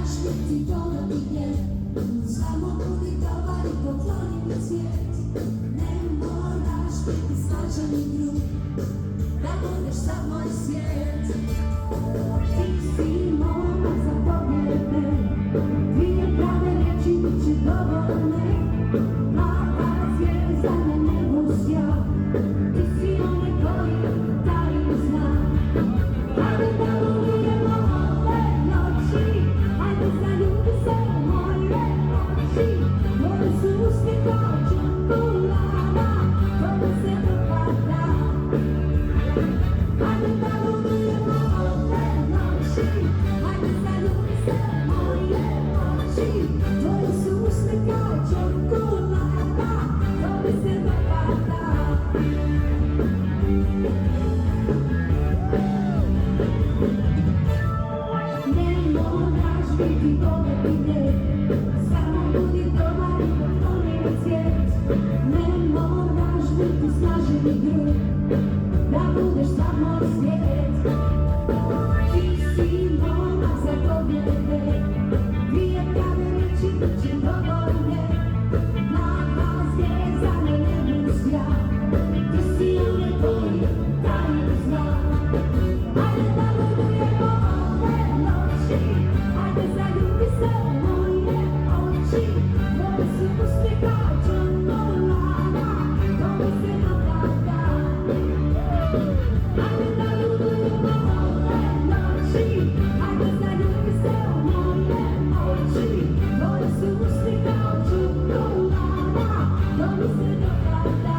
świeci dolny mnie, samochody, towary, pokloni mi svijet. Ne moraš biti snažan i grub, da budeš sav moj svijet. Ti si momak za pobjede, dvije prave riječi bit će dovoljne. Mlada zvijezda na nebu sja, ti si onaj koji tajnu zna. Hajde da ludujemo ove noći, hajde zaljubi se moje oči. Moje su usne kao čokolada, to mi se dopada. Hajde da ludujemo ove noći, hajde zaljubi se moje oči. Moje su usne kao čokolada, to mi se dopada. Ne moraš biti dobar i lijep, samo budi dobar i pokloni mi cvijet. Ne moraš biti snažan i grub, da budeš sav moj svijet. Ti si momak za pobjede, dvije prave riječi bit će dovoljne. Mlada zvijezda na nebu sja, ti si onaj koji tajnu zna. Hajde da ludujemo ove noći, hajde zaljubi se u moje oči. Tvoje su usne kao čokolada, to mi se dopada. Hajde da ludujemo ove noći, hajde zaljubi se u moje oči. Tvoje su usne kao čokolada, to mi se dopada.